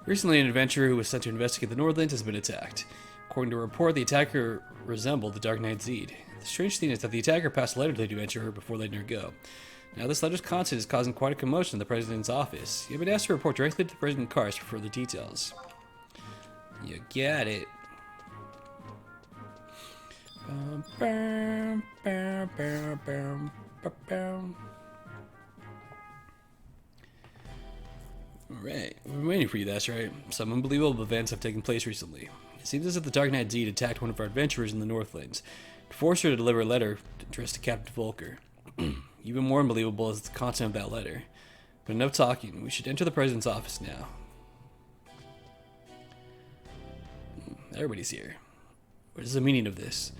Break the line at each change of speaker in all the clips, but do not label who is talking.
Recently, an adventurer who was sent to investigate the Northlands has been attacked. According to a report, the attacker resembled the Dark Knight Zed. The strange thing is that the attacker passed a letter to the adventurer before letting her go. Now, this letter's content is causing quite a commotion in the president's office. You have been asked to report directly to President Karst for further details. You got it. Alright, we've been waiting for you, that's right. Some unbelievable events have taken place recently. It seems as if the Dark Knight Zed attacked one of our adventurers in the Northlands, to force her to deliver a letter addressed to Captain Volker. Even more unbelievable is the content of that letter. But enough talking, we should enter the President's office now. Everybody's here. What is the meaning of this?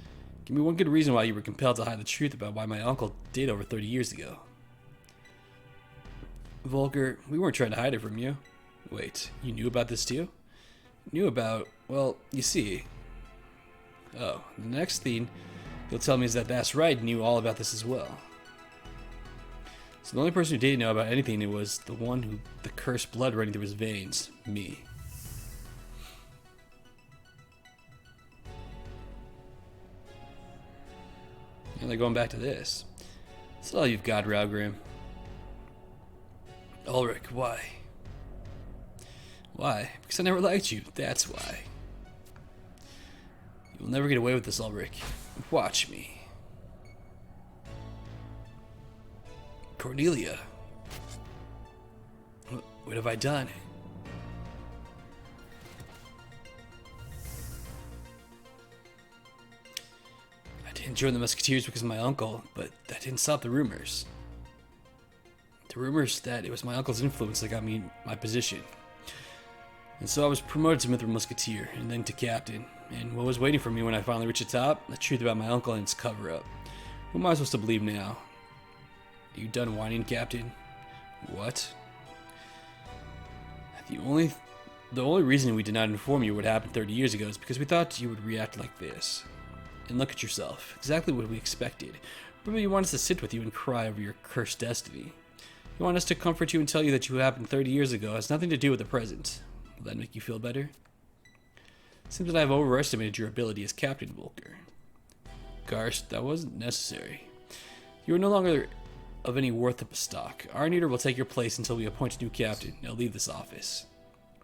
Give me one good reason why you were compelled to hide the truth about why my uncle did over 30 years ago. Volker, we weren't trying to hide it from you. Wait, you knew about this too? Knew about, well, you see. Oh, the next thing you'll tell me is that that's right, knew all about this as well. So the only person who didn't know about anything, it was the one who, the cursed blood running through his veins, me. And they're going back to this. That's all you've got, Raugrim. Ulrich, why? Why? Because I never liked you, that's why. You'll never get away with this, Ulrich. Watch me. Cornelia. What have I done? I didn't join the Musketeers because of my uncle, but that didn't stop the rumors. The rumors that it was my uncle's influence that got me my position. And so I was promoted to Mithril Musketeer, and then to Captain. And what was waiting for me when I finally reached the top? The truth about my uncle and its cover-up. Who am I supposed to believe now? Are you done whining, Captain? What? The only reason we did not inform you what happened 30 years ago is because we thought you would react like this. And look at yourself. Exactly what we expected. Remember, you want us to sit with you and cry over your cursed destiny. You want us to comfort you and tell you that what happened 30 years ago has nothing to do with the present. Will that make you feel better? It seems that I have overestimated your ability as Captain Volker. Karst, that wasn't necessary. You are no longer of any worth to Bastok. Our leader will take your place until we appoint a new captain. Now leave this office.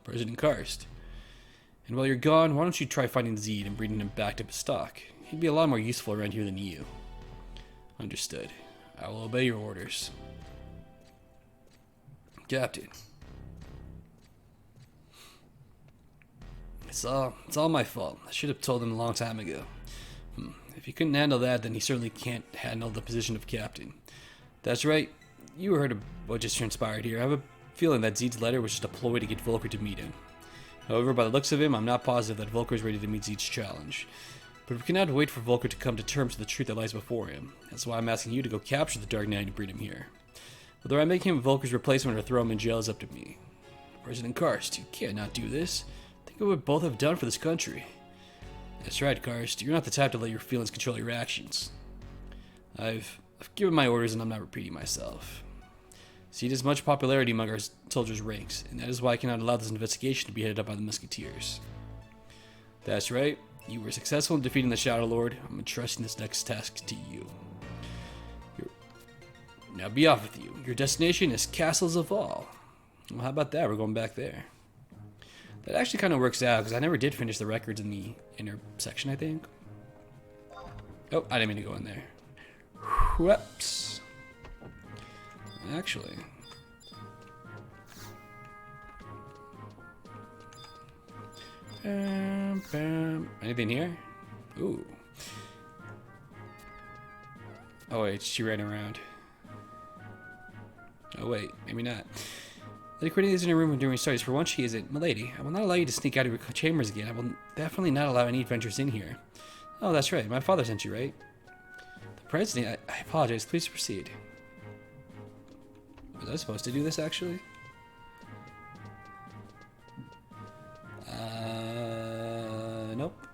President Karst. And while you're gone, why don't you try finding Zed and bringing him back to Bastok? He'd be a lot more useful around here than you. Understood. I will obey your orders. Captain. It's all my fault. I should have told him a long time ago. If he couldn't handle that, then he certainly can't handle the position of captain. That's right. You heard of what just transpired here. I have a feeling that Zed's letter was just a ploy to get Volker to meet him. However, by the looks of him, I'm not positive that Volker is ready to meet Zed's challenge. But we cannot wait for Volker to come to terms with the truth that lies before him. That's why I'm asking you to go capture the Dark Knight and bring him here. Whether I make him Volker's replacement or throw him in jail is up to me. President Karst, you can't not do this. Think of what we both have done for this country. That's right, Karst. You're not the type to let your feelings control your actions. I've given my orders and I'm not repeating myself. Zed has much popularity among our soldiers' ranks, and that is why I cannot allow this investigation to be headed up by the Musketeers. That's right. You were successful in defeating the Shadow Lord. I'm entrusting this next task to you. Now be off with you. Your destination is Castles of All. Well, how about that? We're going back there. That actually kind of works out, because I never did finish the records in the inner section, I think. Oh, I didn't mean to go in there. Whoops. Actually. Anything here? Ooh. Oh wait, she ran around. Oh wait, maybe not. Lady Cornelia is in her room when doing studies. For once, she isn't. Milady, I will not allow you to sneak out of your chambers again. I will definitely not allow any adventures in here. Oh, that's right. My father sent you, right? The president? I apologize. Please proceed. Was I supposed to do this, actually? Nope.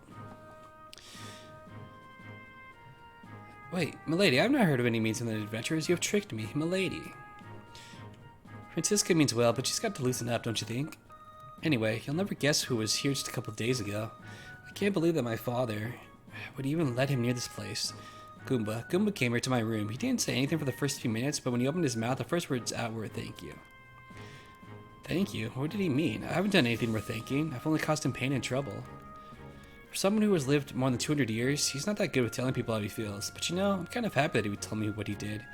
Wait, milady, I've not heard of any means in the adventures. You have tricked me, milady. Francisca means well, but she's got to loosen up, don't you think? Anyway, you'll never guess who was here just a couple of days ago. I can't believe that my father would even let him near this place. Goomba. Goomba came here to my room. He didn't say anything for the first few minutes, but when he opened his mouth, the first words out were thank you. Thank you? What did he mean? I haven't done anything worth thanking. I've only caused him pain and trouble. For someone who has lived more than 200 years, he's not that good with telling people how he feels. But you know, I'm kind of happy that he would tell me what he did.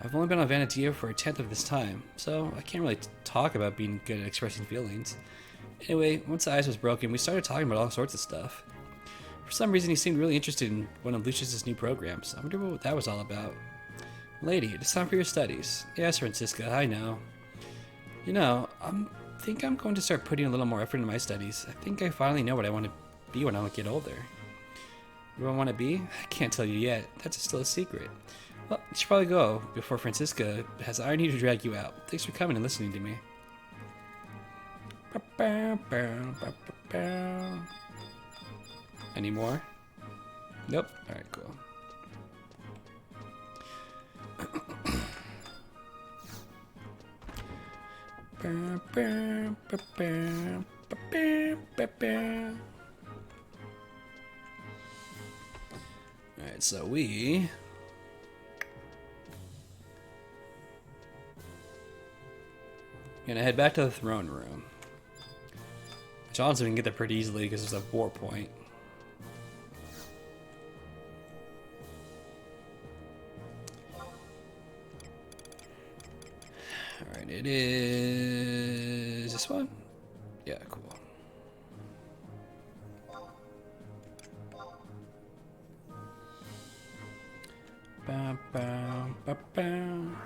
I've only been on Vanatia for a tenth of this time, so I can't really talk about being good at expressing feelings. Anyway, once the ice was broken, we started talking about all sorts of stuff. For some reason, he seemed really interested in one of Lucius's new programs. I wonder what that was all about. Lady, it's time for your studies. Yes, Francisca, I know. You know, I think I'm going to start putting a little more effort into my studies. I think I finally know what I want to be when I get older. What do I want to be? I can't tell you yet. That's still a secret. Well, you should probably go before Francisca has irony to drag you out. Thanks for coming and listening to me. Any more? Nope. Alright, cool. Alright, so we gonna head back to the throne room. Which honestly we can get there pretty easily because there's a war point. Alright, it is this one? Yeah, cool. Bam, bam, bam, bam.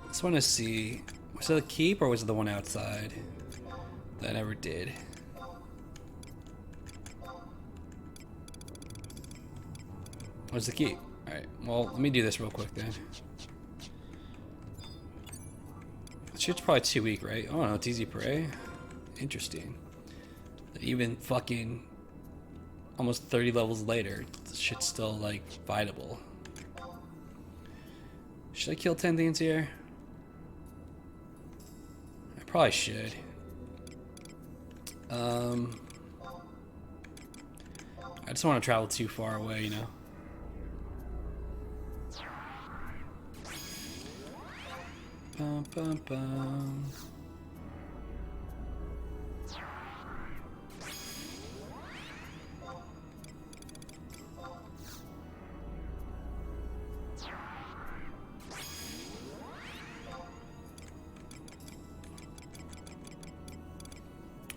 I just want to see, was it the keep or was it the one outside that I never did? What's the keep? Alright, well, let me do this real quick then. Shit's probably too weak, right? Oh no, it's easy prey. Interesting. Even fucking almost 30 levels later, this shit's still like fightable. Should I kill 10 things here? I probably should. I just don't want to travel too far away, you know? Bum, bum, bum.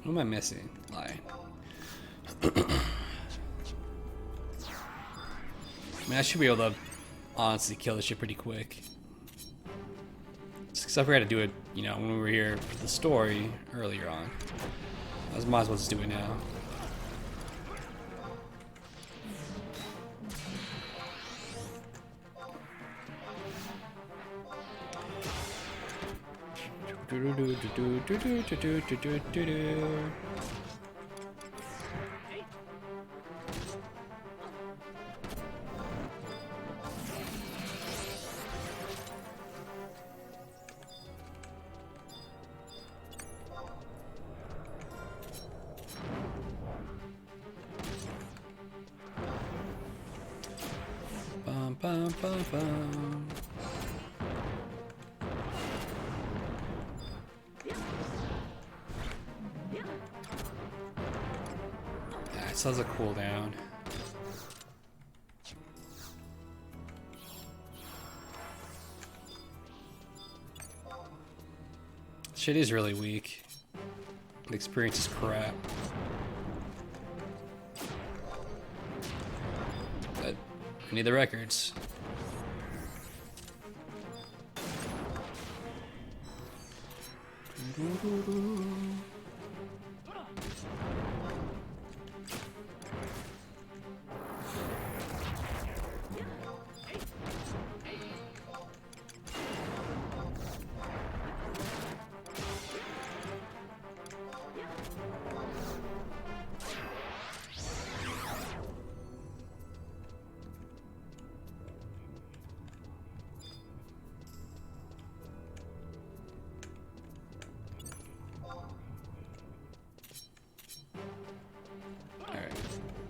What am I missing? Lie. I mean, I should be able to honestly kill this shit pretty quick. Just because I forgot to do it, you know, when we were here for the story earlier on. I might as well just do it now. Bum, bum, bum, bum. It still has a cooldown. Shit is really weak. The experience is crap. But I need the records.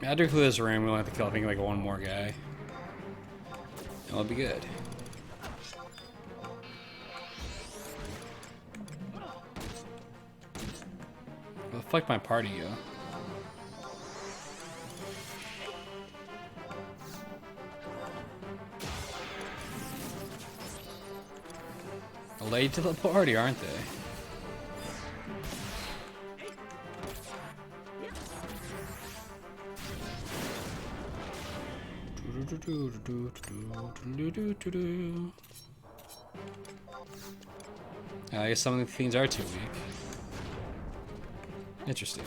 After clear this room, we'll have to kill, I think, like one more guy. And we'll be good. Where the fuck my party go? Late to the party, aren't they? I guess some of the things are too weak. Interesting.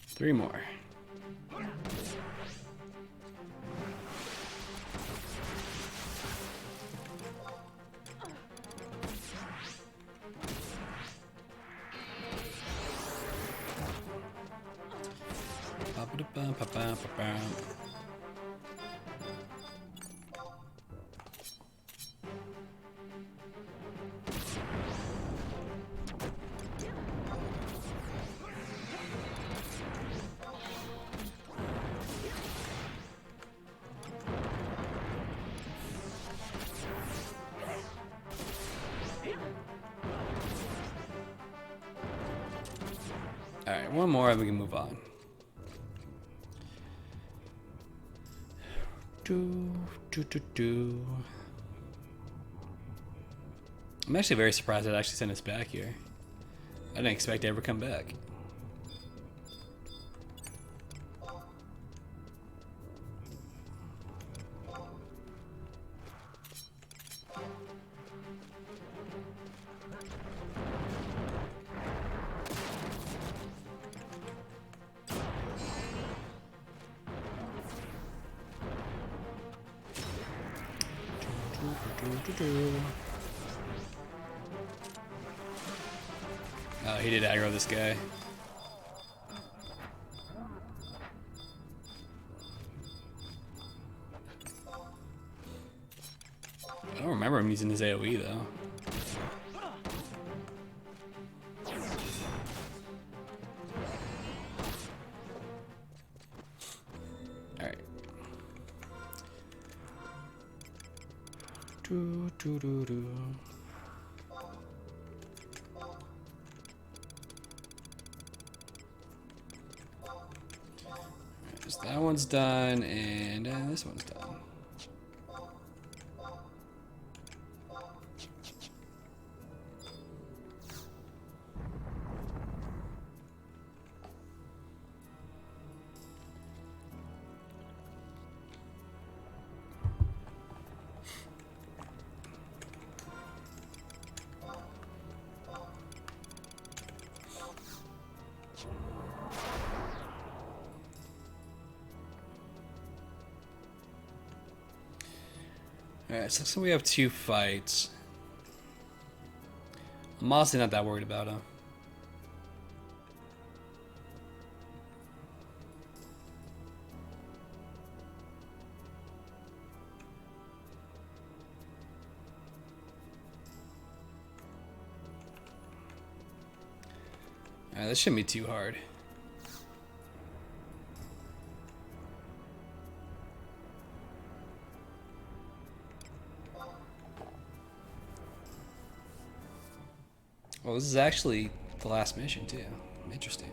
Three more. Alright, one more and we can move on. I'm actually very surprised it actually sent us back here. I didn't expect to ever come back. Oh, he did aggro this guy. I don't remember him using his AoE though. Alright. That one's done, and this one's done. Alright, so we have two fights. I'm honestly not that worried about him. Alright, this shouldn't be too hard. Well, this is actually the last mission, too. Interesting.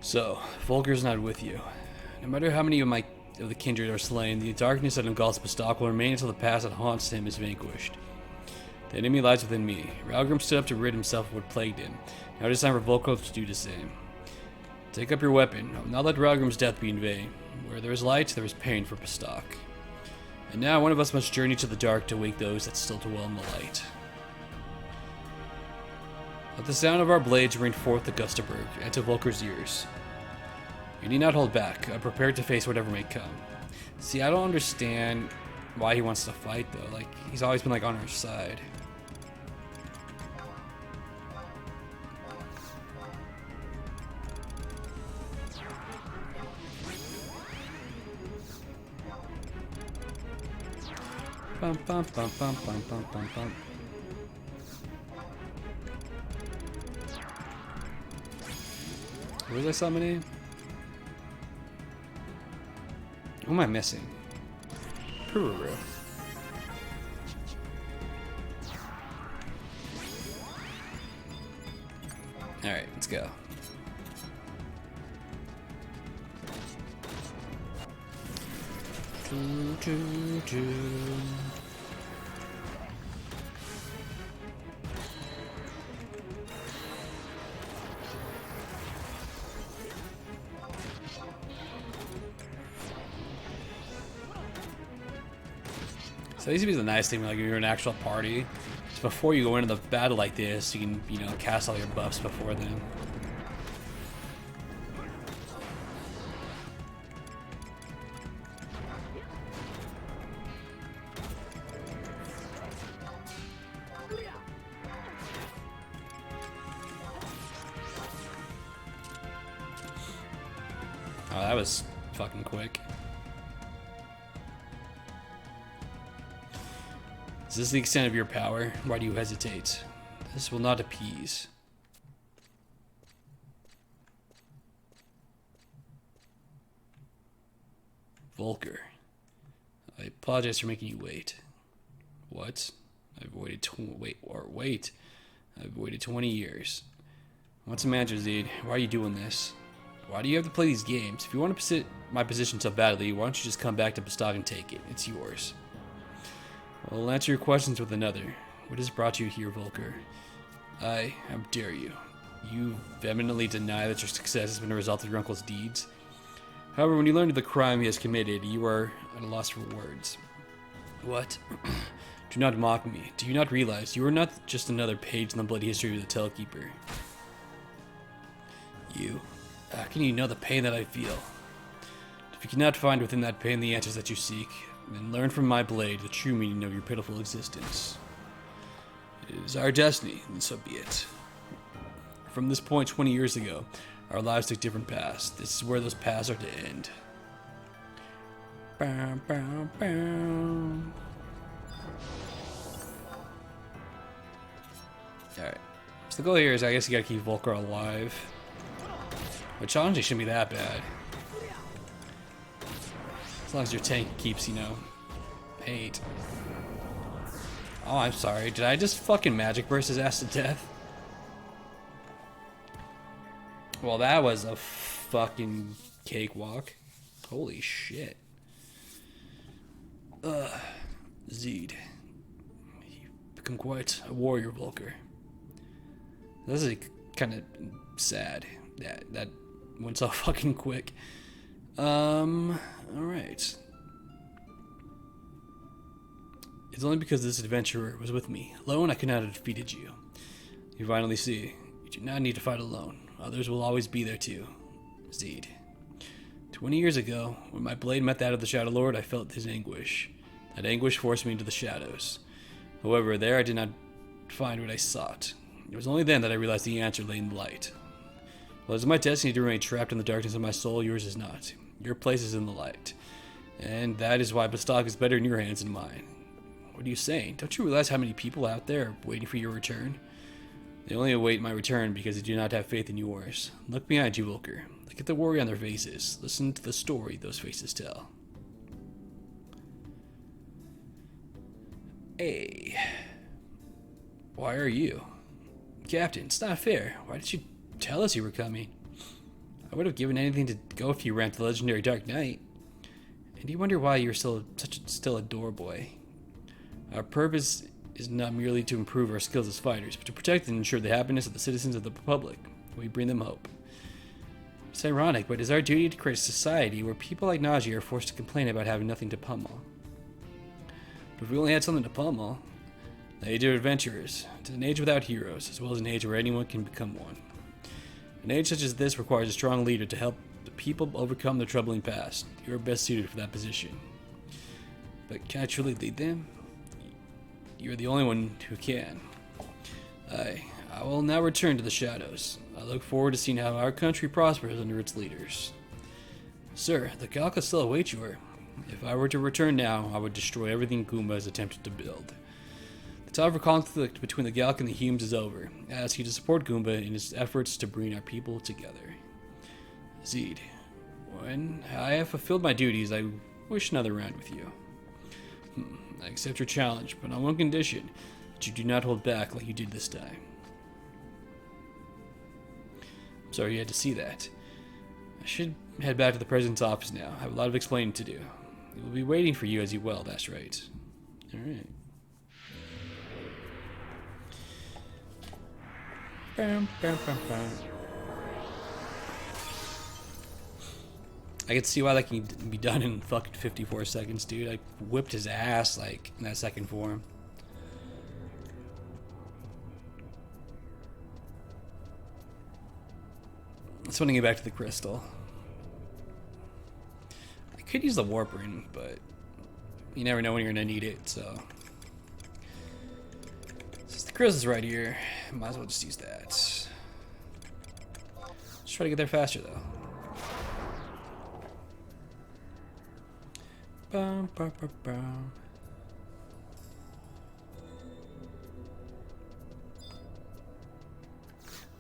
So, Volker's not with you. No matter how many of the kindred are slain, the darkness that engulfs Bastok will remain until the past that haunts him is vanquished. The enemy lies within me. Ralgrim stood up to rid himself of what plagued him. Now it is time for Volker to do the same. Take up your weapon. Not let Ralgrim's death be in vain. Where there is light, there is pain for Bastok. And now one of us must journey to the dark to wake those that still dwell in the light. Let the sound of our blades ring forth to Gustaberg and to Volker's ears. You need not hold back. I'm prepared to face whatever may come. See, I don't understand why he wants to fight, though. Like, he's always been, like, on our side. Bum, bum, bum, bum, bum, bum, bum, bum. What was I summoning? Who am I missing? Pururu. Alright, let's go. So this used to be the nice thing, like if you're an actual party. So before you go into the battle like this, you can, you know, cast all your buffs before then. Oh, that was fucking quick. Is this the extent of your power? Why do you hesitate? This will not appease. Volker. I apologize for making you wait. What? I've waited I've waited 20 years. What's the matter, Zed? Why are you doing this? Why do you have to play these games? If you want to sit my position so badly, why don't you just come back to Bastok and take it? It's yours. Well, I'll answer your questions with another. What has brought you here, Volker? How dare you? You vehemently deny that your success has been a result of your uncle's deeds. However, when you learn of the crime he has committed, you are at a loss for words. What? Do not mock me. Do you not realize you are not just another page in the bloody history of the Telekeeper? You. How can you know the pain that I feel? If you cannot find within that pain the answers that you seek, then learn from my blade the true meaning of your pitiful existence. It is our destiny, and so be it. From this point 20 years ago, our lives took different paths. This is where those paths are to end. Bow, bow, bow. Alright. So the goal here is, I guess you gotta keep Volker alive. Which honestly shouldn't be that bad. As long as your tank keeps, you know, paint. Oh, I'm sorry. Did I just fucking magic burst his ass to death? Well, that was a fucking cakewalk. Holy shit. Zed. You've become quite a warrior, Volker. This is kind of sad. That went so fucking quick. Alright. It's only because this adventurer was with me. Alone, I could not have defeated you. You finally see, you do not need to fight alone. Others will always be there too. Zed. 20 years ago, when my blade met that of the Shadow Lord, I felt his anguish. That anguish forced me into the shadows. However, there I did not find what I sought. It was only then that I realized the answer lay in the light. Well, it is my destiny to remain trapped in the darkness of my soul. Yours is not. Your place is in the light. And that is why Bastok is better in your hands than mine. What are you saying? Don't you realize how many people out there are waiting for your return? They only await my return because they do not have faith in yours. Look behind you, Volker. Look at the worry on their faces. Listen to the story those faces tell. Hey. Why are you? Captain, it's not fair. Why did you tell us you were coming? I would have given anything to go if you ran to the legendary Dark Knight. And you wonder why you're still a door boy. Our purpose is not merely to improve our skills as fighters, but to protect and ensure the happiness of the citizens of the Republic. We bring them hope. It's ironic, but it is our duty to create a society where people like Najee are forced to complain about having nothing to pummel. But if we only had something to pummel, the age of adventurers, it's an age without heroes, as well as an age where anyone can become one. An age such as this requires a strong leader to help the people overcome their troubling past. You are best suited for that position. But can I truly lead them? You are the only one who can. I will now return to the shadows. I look forward to seeing how our country prospers under its leaders. Sir, the Galka still awaits you. If I were to return now, I would destroy everything Goomba has attempted to build. The time for conflict between the Galk and the humans is over. I ask you to support Goomba in his efforts to bring our people together. Zed, when I have fulfilled my duties, I wish another round with you. I accept your challenge, but on one condition, that you do not hold back like you did this time. I'm sorry you had to see that. I should head back to the president's office now. I have a lot of explaining to do. He will be waiting for you as you will, that's right. Alright. I can see why that can be done in fucking 54 seconds, dude. I whipped his ass, like, in that second form. Let's want to get back to the crystal. I could use the warp ring, but you never know when you're gonna need it, so. Since the crystal's right here, might as well just use that. Let's try to get there faster, though. Bum, bum, bum, bum.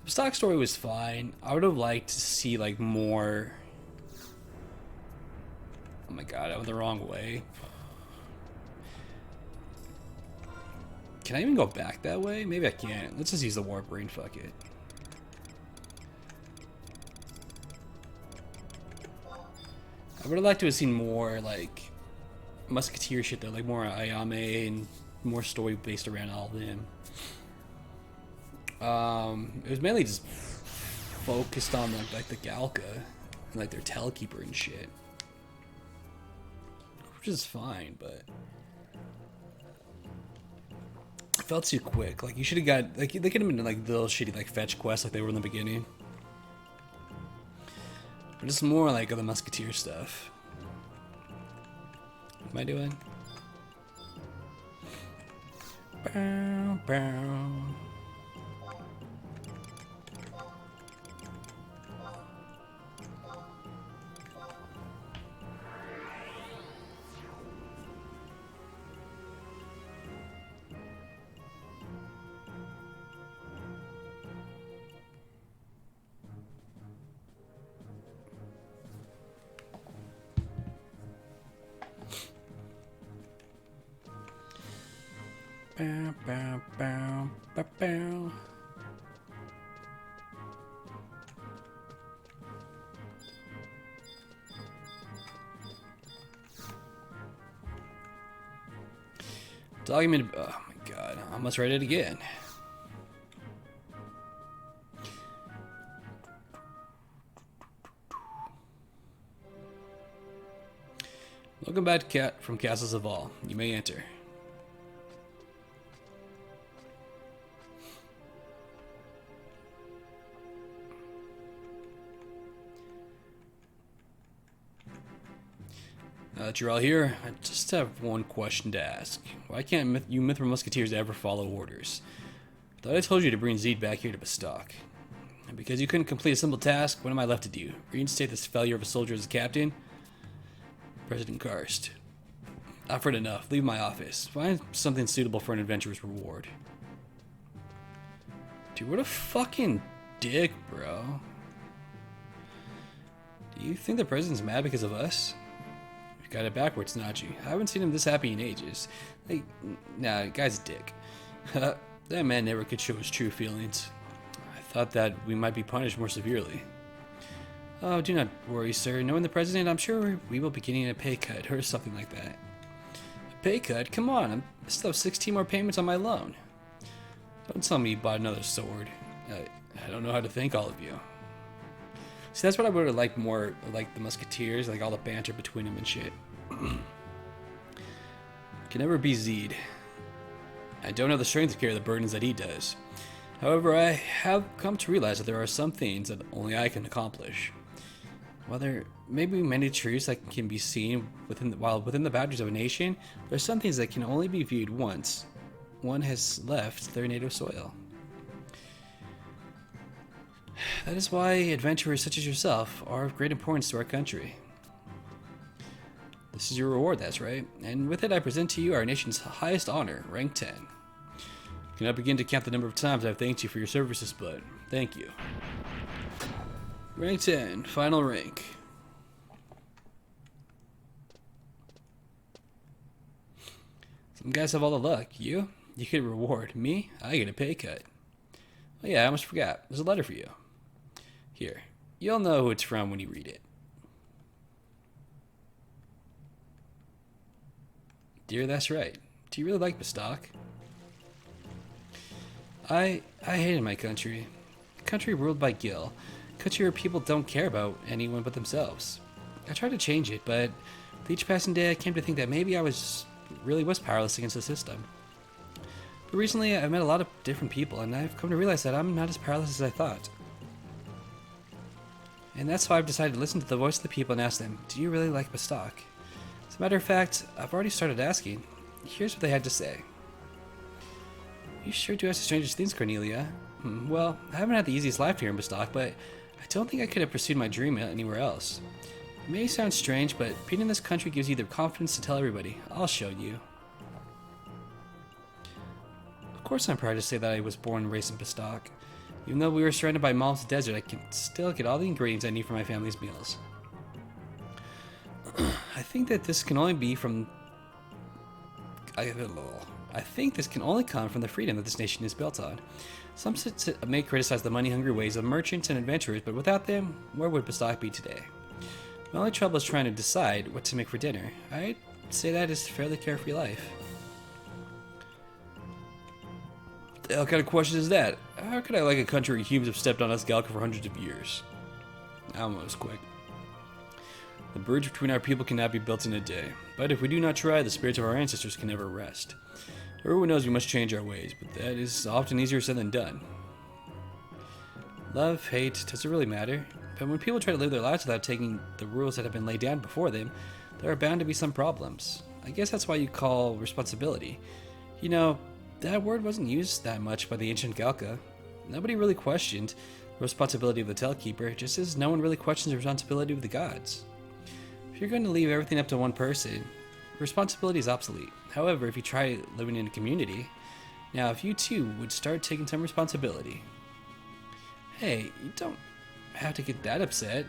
The stock story was fine. I would have liked to see like more. Oh my god, I went the wrong way. Can I even go back that way? Maybe I can't. Let's just use the warp ring, fuck it. I would have liked to have seen more like Musketeer shit though, like more Ayame and more story based around all of them. It was mainly just focused on like the Galka and like their Telekeeper and shit, which is fine, but it felt too quick. Like you should have got like they could have been like little shitty like fetch quests like they were in the beginning, but just more like the Musketeer stuff. What am I doing? Bow, bow. Bow, bow, bow, bow, bow. Documented. Oh my god, I almost read it again. Welcome back, Cat from Castles of All. You may enter. Now that you're all here, I just have one question to ask. Why can't you Mithril Musketeers ever follow orders? I thought I told you to bring Zed back here to Bastok. And because you couldn't complete a simple task, what am I left to do? Reinstate this failure of a soldier as a captain? President Karst. I've heard enough. Leave my office. Find something suitable for an adventurer's reward. Dude, what a fucking dick, bro. Do you think the president's mad because of us? Got it backwards, Nachi. I haven't seen him this happy in ages. Like, nah, guy's a dick. That man never could show his true feelings. I thought that we might be punished more severely. Oh, do not worry, sir. Knowing the president, I'm sure we will be getting a pay cut or something like that. A pay cut? Come on, I still have 16 more payments on my loan. Don't tell me you bought another sword. I don't know how to thank all of you. See, that's what I would have liked more, like the Musketeers, like all the banter between them and shit. Can never be Zed. I don't have the strength to carry the burdens that he does. However, I have come to realize that there are some things that only I can accomplish. While there may be many truths that can be seen within the boundaries of a nation, there are some things that can only be viewed once one has left their native soil. That is why adventurers such as yourself are of great importance to our country. The This is your reward, that's right. And with it, I present to you our nation's highest honor, rank 10. I cannot begin to count the number of times I've thanked you for your services, but thank you. Rank 10, final rank. Some guys have all the luck. You get a reward. Me? I get a pay cut. Oh yeah, I almost forgot. There's a letter for you. Here. You'll know who it's from when you read it. Dear, that's right. Do you really like Bastok? I hated my country. A country ruled by Gil. A country where people don't care about anyone but themselves. I tried to change it, but with each passing day I came to think that maybe I really was powerless against the system. But recently I've met a lot of different people, and I've come to realize that I'm not as powerless as I thought. And that's why I've decided to listen to the voice of the people and ask them, do you really like Bastok? As a matter of fact, I've already started asking. Here's what they had to say. You sure do ask the strangest things, Cornelia. Well, I haven't had the easiest life here in Bastok, but I don't think I could have pursued my dream anywhere else. It may sound strange, but being in this country gives you the confidence to tell everybody. I'll show you. Of course I'm proud to say that I was born and raised in Bastok. Even though we were surrounded by Mom's desert, I can still get all the ingredients I need for my family's meals. I think this can only come from the freedom that this nation is built on. Some may criticize the money-hungry ways of merchants and adventurers, but without them, where would Bastok be today? My only trouble is trying to decide what to make for dinner. I'd say that is a fairly carefree life. What the hell kind of question is that? How could I like a country where humans have stepped on us Galka for hundreds of years? Almost quick. The bridge between our people cannot be built in a day, but if we do not try, the spirits of our ancestors can never rest. Everyone knows we must change our ways, but that is often easier said than done. Love, hate, does it really matter? But when people try to live their lives without taking the rules that have been laid down before them, there are bound to be some problems. I guess that's why you call responsibility. You know, that word wasn't used that much by the ancient Galka. Nobody really questioned the responsibility of the Tellkeeper, just as no one really questions the responsibility of the gods. If you're going to leave everything up to one person, responsibility is obsolete. However, if you try living in a community, now if you too would start taking some responsibility. Hey, you don't have to get that upset.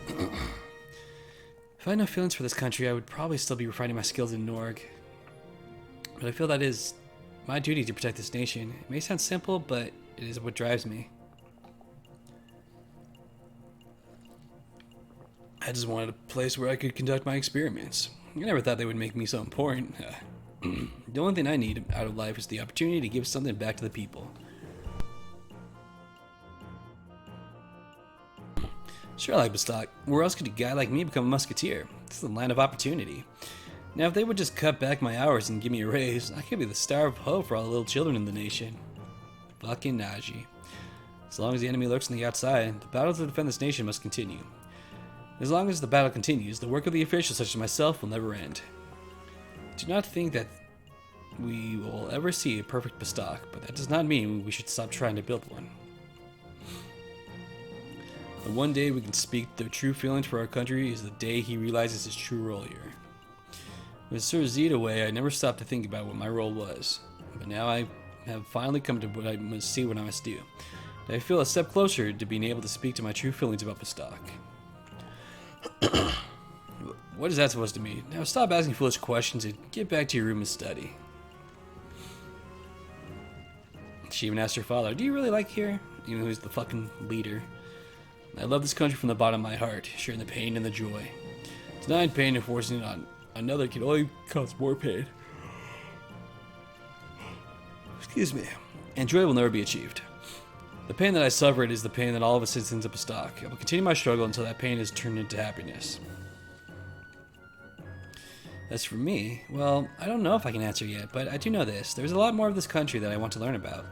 If I had no feelings for this country, I would probably still be refining my skills in Norg. But I feel that it is my duty to protect this nation. It may sound simple, but it is what drives me. I just wanted a place where I could conduct my experiments. I never thought they would make me so important. The only thing I need out of life is the opportunity to give something back to the people. Sure, I like Bastok. Where else could a guy like me become a musketeer? This is the land of opportunity. Now, if they would just cut back my hours and give me a raise, I could be the star of hope for all the little children in the nation. Fucking Najee. As long as the enemy lurks on the outside, the battle to defend this nation must continue. As long as the battle continues, the work of the officials such as myself will never end. I do not think that we will ever see a perfect Bastok, but that does not mean we should stop trying to build one. The one day we can speak the true feelings for our country is the day he realizes his true role here. With Sir Zed away, I never stopped to think about what my role was, but now I have finally come to what I must see what I must do. And I feel a step closer to being able to speak to my true feelings about Bastok. What is that supposed to mean? Now stop asking foolish questions and get back to your room and study. She even asked her father, do you really like here? You know, who's the fucking leader. I love this country from the bottom of my heart, sharing the pain and the joy. Denying pain and forcing it on another can only cause more pain. Excuse me. And joy will never be achieved. The pain that I suffered is the pain that all of us citizens of Bastok. I will continue my struggle until that pain is turned into happiness. As for me, well, I don't know if I can answer yet, but I do know this. There's a lot more of this country that I want to learn about.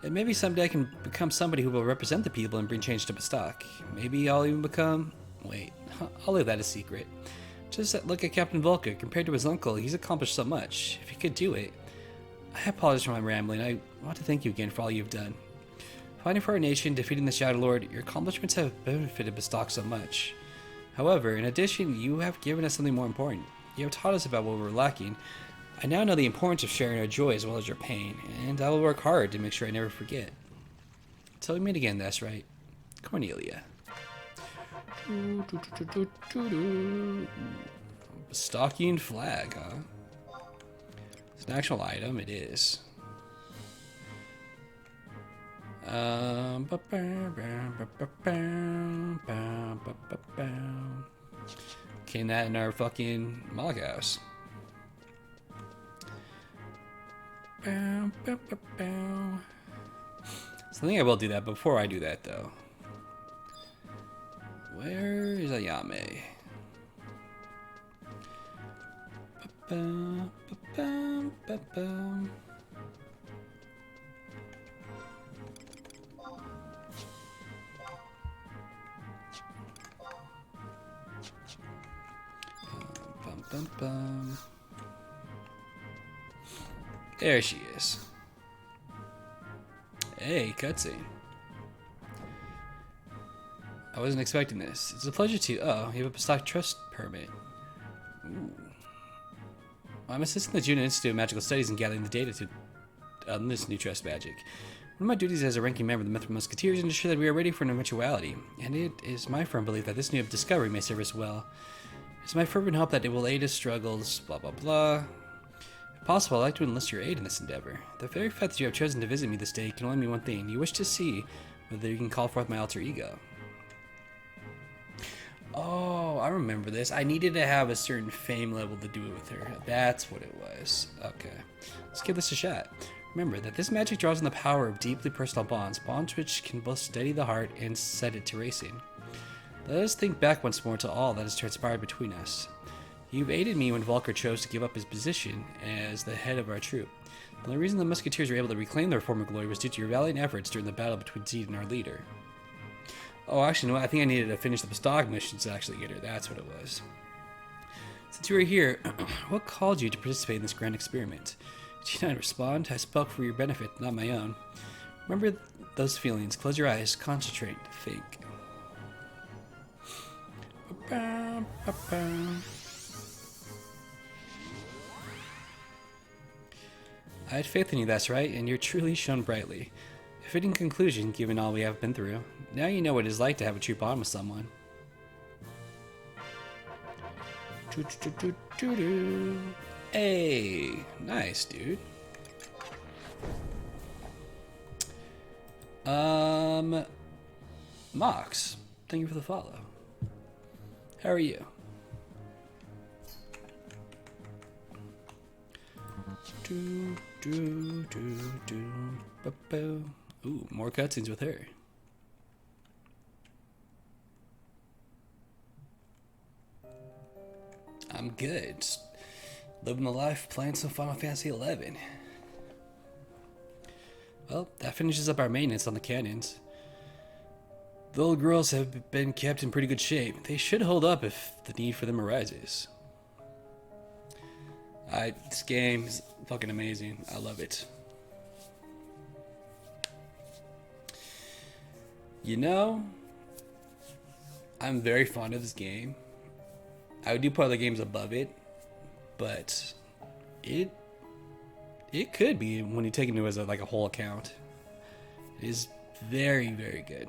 And maybe someday I can become somebody who will represent the people and bring change to Bastok. Maybe I'll even become... Wait, I'll leave that a secret. Just look at Captain Volker. Compared to his uncle, he's accomplished so much. If he could do it... I apologize for my rambling. I want to thank you again for all you've done. Fighting for our nation, defeating the Shadow Lord, your accomplishments have benefited Bastok so much. However, in addition, you have given us something more important. You have taught us about what we were lacking. I now know the importance of sharing our joy as well as your pain, and I will work hard to make sure I never forget. Till we meet again, that's right. Cornelia. Stalking flag, huh? It's an actual item, it is. Came that in our fucking log house. So I think I will do that. Before I do that, though, where is Ayame? There she is. Hey, cutscene. I wasn't expecting this. It's a pleasure to... Oh, you have a Bastok trust permit. Ooh. I'm assisting the Juno Institute of Magical Studies in gathering the data to this new trust magic. One of my duties as a ranking member of the Mythical Musketeers is to ensure that we are ready for an eventuality, and it is my firm belief that this new discovery may serve us well. It's my fervent hope that it will aid us struggles, blah blah blah. If possible, I'd like to enlist your aid in this endeavor. The very fact that you have chosen to visit me this day can only mean one thing. You wish to see whether you can call forth my alter ego. Oh, I remember this. I needed to have a certain fame level to do it with her. That's what it was. Okay. Let's give this a shot. Remember that this magic draws on the power of deeply personal bonds, bonds which can both steady the heart and set it to racing. Let us think back once more to all that has transpired between us. You've aided me when Volker chose to give up his position as the head of our troop. The only reason the Musketeers were able to reclaim their former glory was due to your valiant efforts during the battle between Zed and our leader. Oh, actually, no, I think I needed to finish the Bastok missions to actually get her. That's what it was. Since you were here, what called you to participate in this grand experiment? Did you not respond? I spoke for your benefit, not my own. Remember those feelings. Close your eyes, concentrate, think. I had faith in you, that's right, and you're truly shone brightly. A fitting conclusion, given all we have been through. Now you know what it is like to have a true bond with someone. Hey, nice, dude. Mox, thank you for the follow. How are you? Ooh, more cutscenes with her. I'm good. Just living the life, playing some Final Fantasy XI. Well, that finishes up our maintenance on the cannons. The little girls have been kept in pretty good shape. They should hold up if the need for them arises. This game is fucking amazing. I love it. You know, I'm very fond of this game. I would do put other games above it, but it could be when you take it as like a whole account. It is very, very good.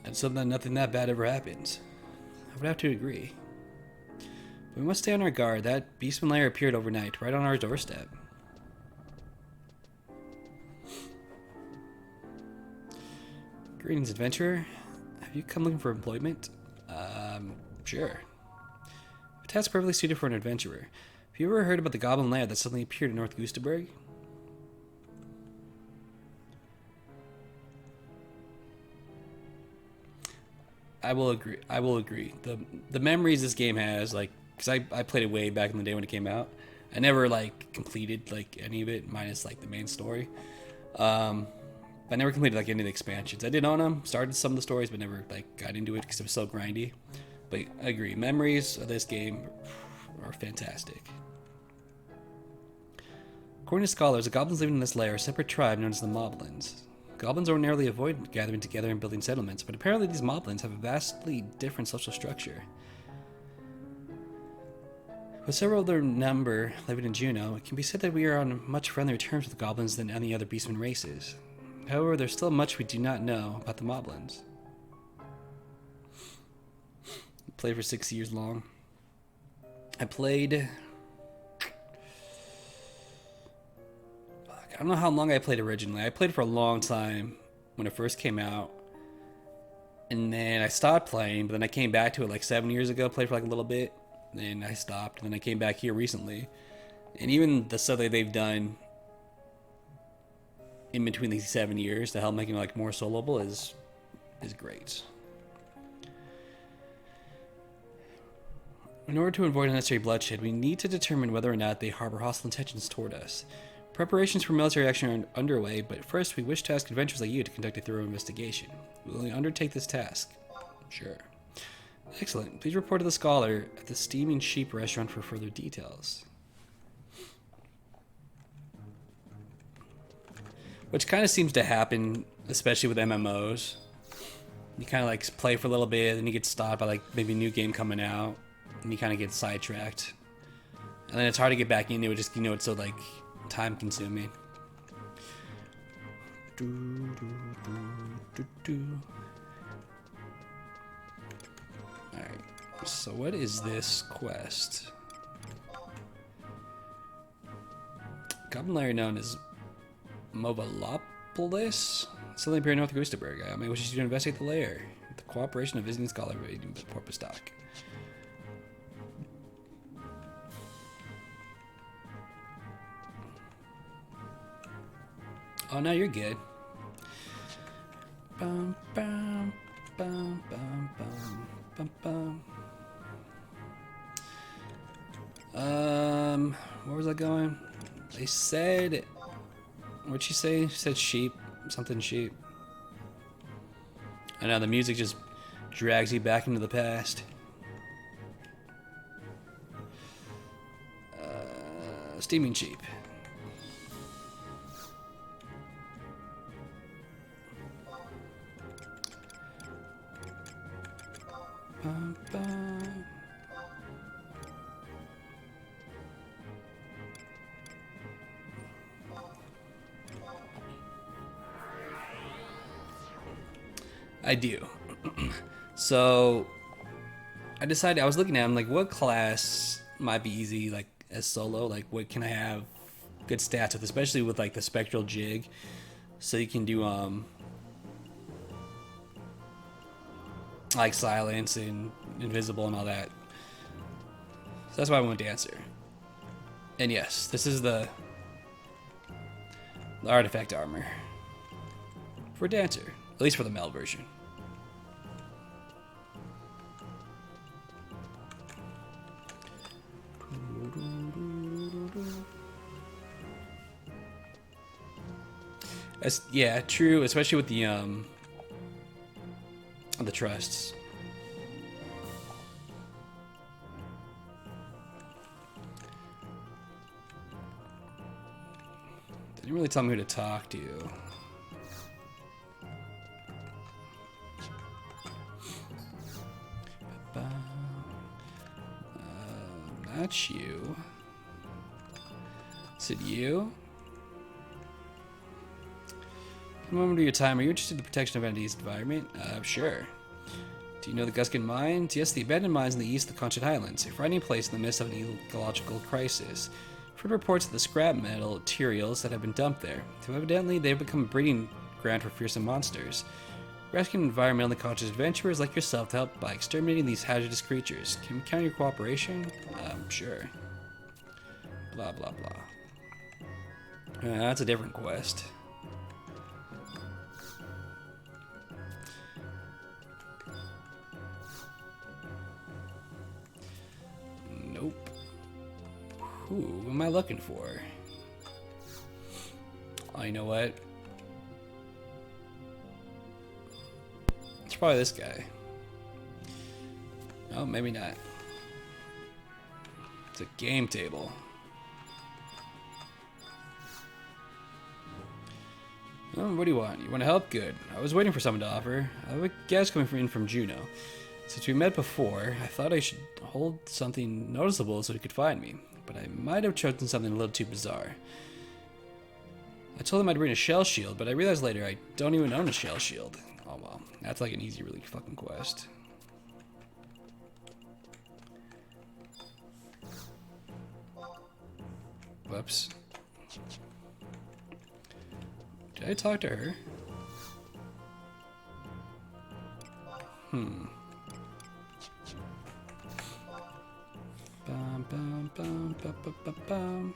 And something nothing that bad ever happens. I would have to agree. But we must stay on our guard. That Beastman lair appeared overnight, right on our doorstep. Greetings, adventurer. Have you come looking for employment? Sure. A task perfectly suited for an adventurer. Have you ever heard about the goblin lair that suddenly appeared in North Gustaberg? I will agree. The memories this game has, like, because I played it way back in the day when it came out. I never like completed like any of it, minus like the main story. I never completed like any of the expansions. I did own them, started some of the stories, but never like got into it because it was so grindy. But I agree, memories of this game are fantastic. According to scholars, the goblins living in this lair are a separate tribe known as the Moblins. Goblins ordinarily avoid gathering together and building settlements, but apparently these moblins have a vastly different social structure. With several of their number living in Juneau, it can be said that we are on much friendlier terms with goblins than any other beastman races. However, there's still much we do not know about the moblins. Played for 6 years long. I don't know how long I played originally. I played for a long time when it first came out. And then I stopped playing, but then I came back to it like 7 years ago, played for like a little bit. Then I stopped, and then I came back here recently. And even the stuff that they've done in between these 7 years to help make it like more soloable is great. In order to avoid unnecessary bloodshed, we need to determine whether or not they harbor hostile intentions toward us. Preparations for military action are underway, but first we wish to ask adventurers like you to conduct a thorough investigation. Will you undertake this task? Sure. Excellent. Please report to the Scholar at the Steaming Sheep restaurant for further details. Which kind of seems to happen, especially with MMOs. You kind of like play for a little bit, then you get stopped by like maybe a new game coming out, and you kind of get sidetracked. And then it's hard to get back into it, just, you know, it's so like time consuming. Alright, so what is this quest? Goblin lair known as Movalopolis? Something appeared north of Gustaberg. I may wish you to investigate the lair with the cooperation of visiting scholar raiding Port Bastok. Oh, no, you're good. Bum, bum, bum, bum, bum, bum, bum. Where was I going? They said... What'd she say? She said sheep. Something sheep. I know, the music just drags you back into the past. Steaming sheep. Bum, bum. I do. So I decided, I was looking at them like, what class might be easy like as solo, like what can I have good stats with, especially with like the spectral jig, so you can do like silence and invisible and all that. So that's why I went dancer. And yes, this is the artifact armor for dancer, at least for the male version. Yeah, true, especially with the trusts. They didn't really tell me who to talk to. Not you. Is it you? A moment of your time, are you interested in the protection of entities environment? Sure. Do you know the Guskin Mines? Yes, the abandoned mines in the east of the Conchid Highlands. A frightening place in the midst of an ecological crisis. I've heard reports of the scrap metal materials that have been dumped there. So evidently, they've become a breeding ground for fearsome monsters. Rescuing environmentally conscious adventurers like yourself to help by exterminating these hazardous creatures. Can we count your cooperation? Sure. Blah, blah, blah. That's a different quest. Nope. Who am I looking for? Oh, you know what? It's probably this guy. Oh, maybe not. It's a game table. Oh, what do you want? You want to help? Good. I was waiting for someone to offer. I have a guest coming in from Juneau. Since we met before, I thought I should hold something noticeable so he could find me, but I might have chosen something a little too bizarre. I told him I'd bring a shell shield, but I realized later I don't even own a shell shield. Oh well, that's like an easy, really fucking quest. Whoops. Did I talk to her? Bum, bum, bum, bum, bum, bum, bum.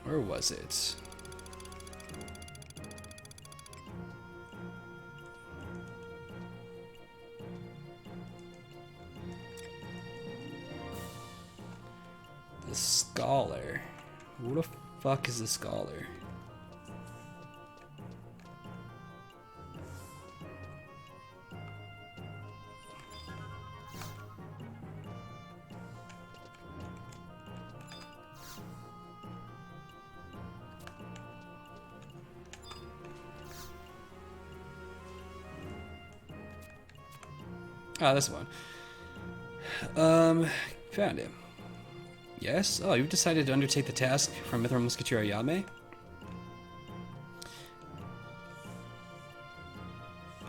Where was it? The Scholar. Who the fuck is the Scholar? Ah, this one. Found him. Yes? Oh, you've decided to undertake the task from Mithril Musketeer Ayame?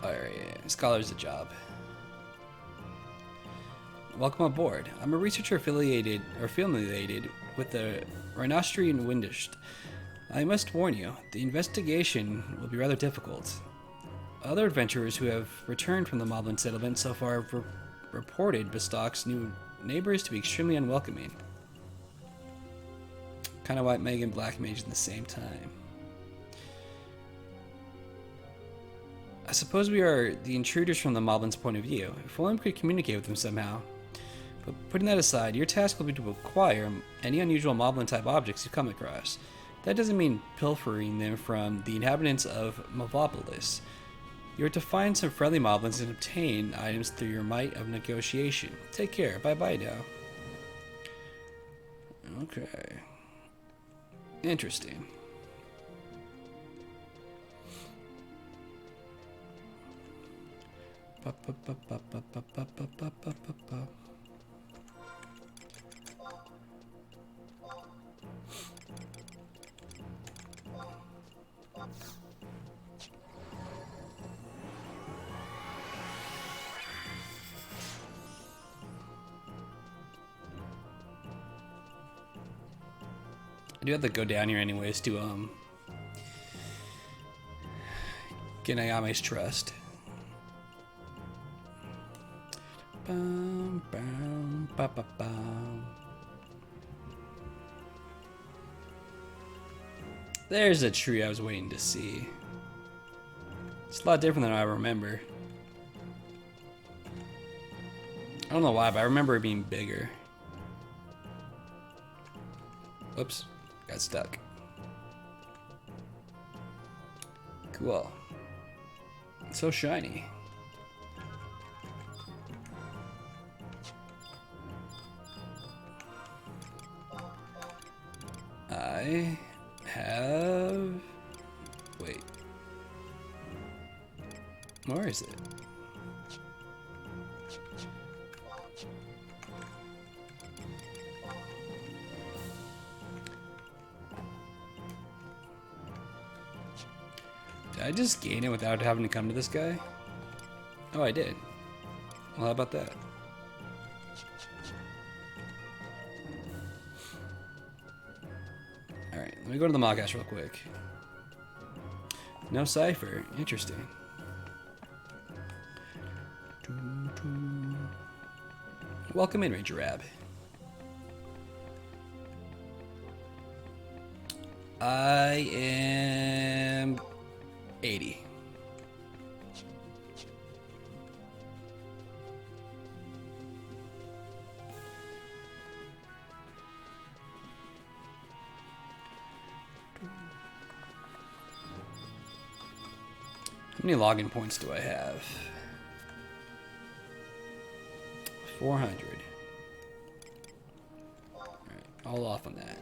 Alright, yeah. Scholar's a job. Welcome aboard. I'm a researcher affiliated with the Rhinostri and Windisht. I must warn you, the investigation will be rather difficult. Other adventurers who have returned from the Moblin settlement so far have reported Bastok's new neighbors to be extremely unwelcoming. Kind of white mage and black mage at the same time. I suppose we are the intruders from the Moblin's point of view. If only we could communicate with them somehow. But putting that aside, your task will be to acquire any unusual Moblin-type objects you come across. That doesn't mean pilfering them from the inhabitants of Mavopolis. You are to find some friendly Moblins and obtain items through your might of negotiation. Take care. Bye-bye now. Okay. Interesting. I do have to go down here anyways to get Ayame's trust. Bum, bum, ba, ba, bum. There's a tree I was waiting to see. It's a lot different than I remember. I don't know why, but I remember it being bigger. Oops. Got stuck. Cool. It's so shiny. I have... Wait. Where is it? Did I just gain it without having to come to this guy? Oh, I did. Well, how about that? Alright, let me go to the Moghash real quick. No cipher. Interesting. Welcome in, Ranger Rab. I am 80. How many login points do I have? 400. Alright, all off on that.